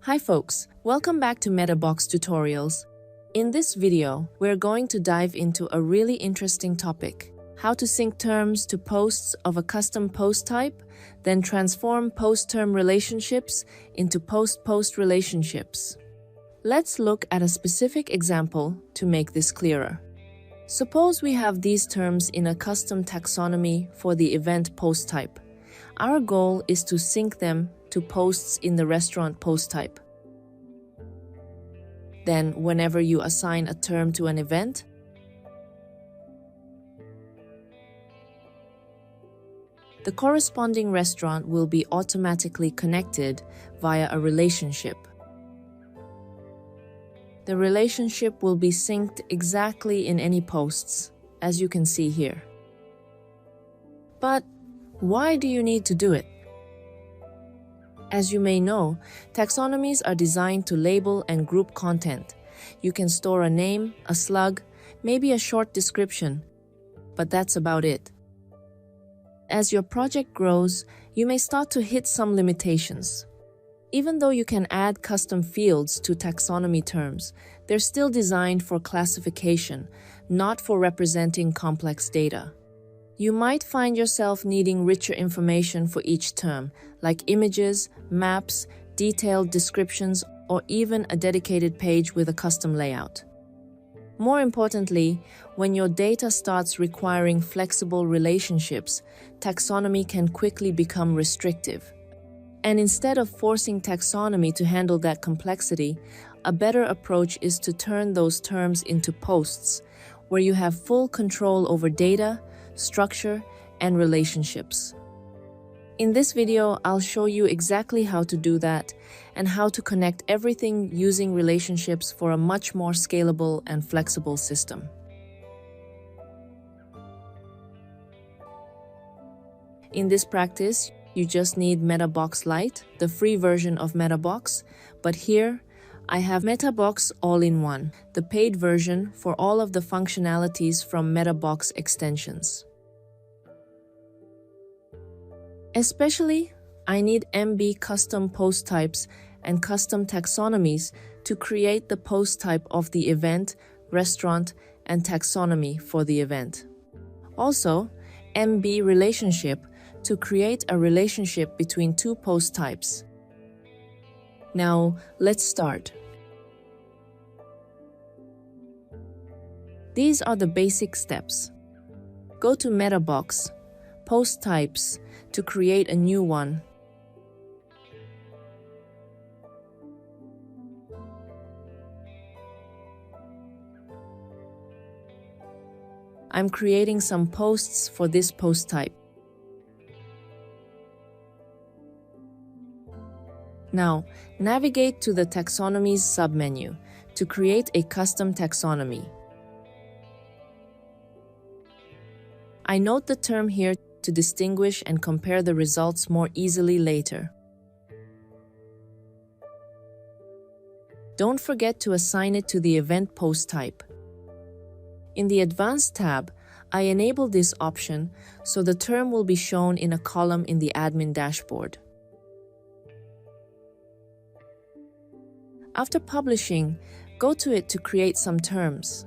Hi folks, welcome back to MetaBox Tutorials. In this video, we're going to dive into a really interesting topic: how to sync terms to posts of a custom post type, then transform post-term relationships into post-post relationships. Let's look at a specific example to make this clearer. Suppose we have these terms in a custom taxonomy for the event post type. Our goal is to sync them to posts in the restaurant post type. Then, whenever you assign a term to an event, the corresponding restaurant will be automatically connected via a relationship. The relationship will be synced exactly in any posts, as you can see here. But why do you need to do it? As you may know, taxonomies are designed to label and group content. You can store a name, a slug, maybe a short description, but that's about it. As your project grows, you may start to hit some limitations. Even though you can add custom fields to taxonomy terms, they're still designed for classification, not for representing complex data. You might find yourself needing richer information for each term, like images, maps, detailed descriptions, or even a dedicated page with a custom layout. More importantly, when your data starts requiring flexible relationships, taxonomy can quickly become restrictive. And instead of forcing taxonomy to handle that complexity, a better approach is to turn those terms into posts, where you have full control over data, structure, and relationships. In this video, I'll show you exactly how to do that and how to connect everything using relationships for a much more scalable and flexible system. In this practice, you just need MetaBox Lite, the free version of MetaBox, but here I have MetaBox All-in-One, the paid version for all of the functionalities from MetaBox extensions. Especially, I need MB custom post types and custom taxonomies to create the post type of the event, restaurant, and taxonomy for the event. Also, MB relationship to create a relationship between two post types. Now, let's start. These are the basic steps. Go to MetaBox, Post Types, to create a new one. I'm creating some posts for this post type. Now, navigate to the Taxonomies submenu to create a custom taxonomy. I note the term here to distinguish and compare the results more easily later. Don't forget to assign it to the event post type. In the Advanced tab, I enable this option so the term will be shown in a column in the admin dashboard. After publishing, go to it to create some terms.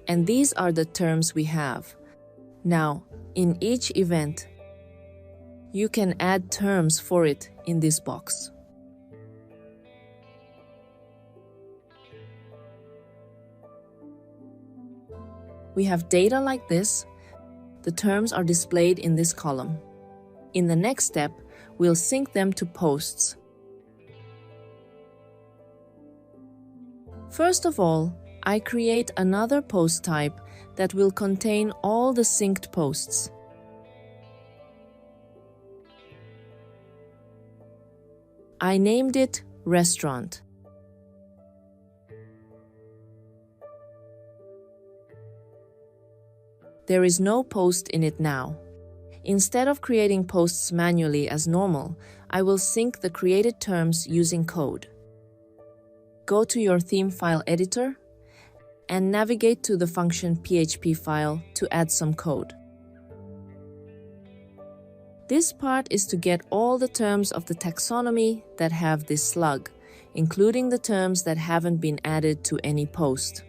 And these are the terms we have. Now, in each event, you can add terms for it in this box. We have data like this. The terms are displayed in this column. In the next step, we'll sync them to posts. First of all, I create another post type that will contain all the synced posts. I named it Restaurant. There is no post in it now. Instead of creating posts manually as normal, I will sync the created terms using code. Go to your theme file editor and navigate to the function PHP file to add some code. This part is to get all the terms of the taxonomy that have this slug, including the terms that haven't been added to any post.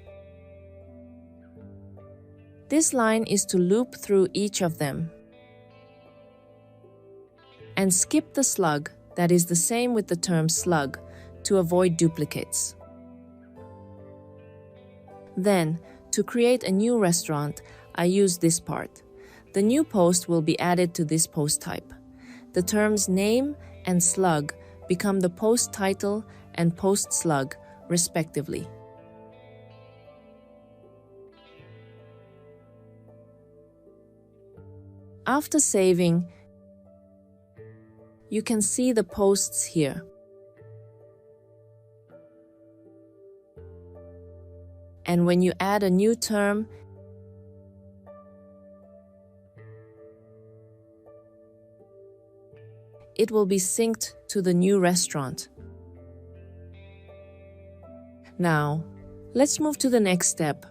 This line is to loop through each of them and skip the slug that is the same with the term slug to avoid duplicates. Then, to create a new restaurant, I use this part. The new post will be added to this post type. The terms name and slug become the post title and post slug, respectively. After saving, you can see the posts here. And when you add a new term, it will be synced to the new restaurant. Now, let's move to the next step.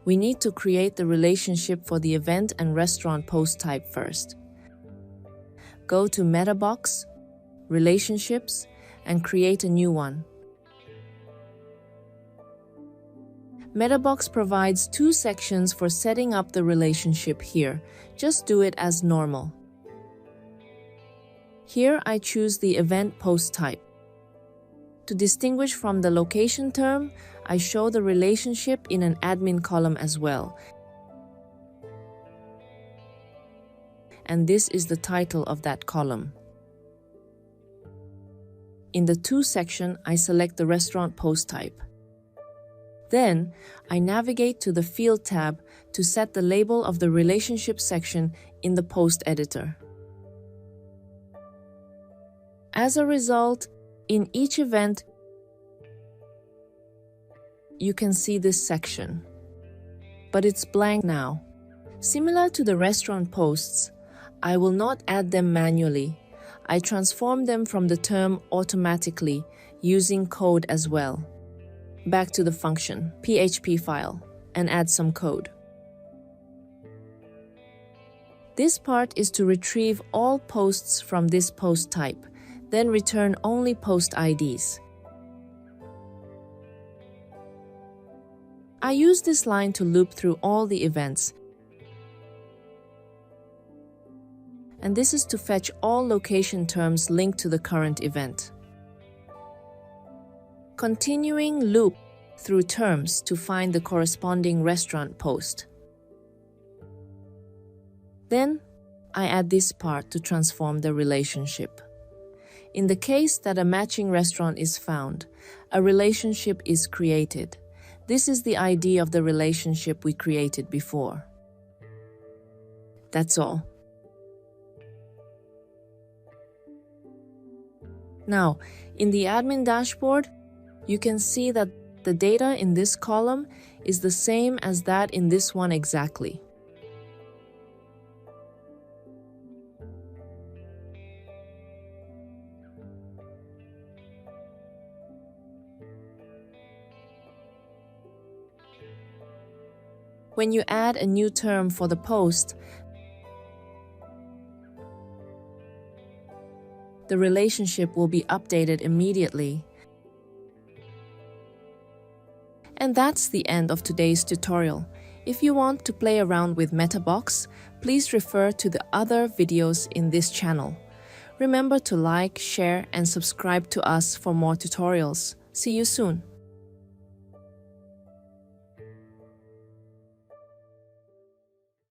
We need to create the relationship for the event and restaurant post type first. Go to MetaBox, Relationships, and create a new one. MetaBox provides two sections for setting up the relationship here. Just do it as normal. Here I choose the event post type. To distinguish from the location term, I show the relationship in an admin column as well. And this is the title of that column. In the To section, I select the restaurant post type. Then, I navigate to the Field tab to set the label of the relationship section in the post editor. As a result, in each event, you can see this section, but it's blank now. Similar to the restaurant posts, I will not add them manually. I transform them from the term automatically using code as well. Back to the function, PHP file, and add some code. This part is to retrieve all posts from this post type, then return only post IDs. I use this line to loop through all the events, and this is to fetch all location terms linked to the current event. Continuing loop through terms to find the corresponding restaurant post. Then, I add this part to transform the relationship. In the case that a matching restaurant is found, a relationship is created. This is the ID of the relationship we created before. That's all. Now, in the admin dashboard, you can see that the data in this column is the same as that in this one exactly. When you add a new term for the post, the relationship will be updated immediately. And that's the end of today's tutorial. If you want to play around with MetaBox, please refer to the other videos in this channel. Remember to like, share, and subscribe to us for more tutorials. See you soon.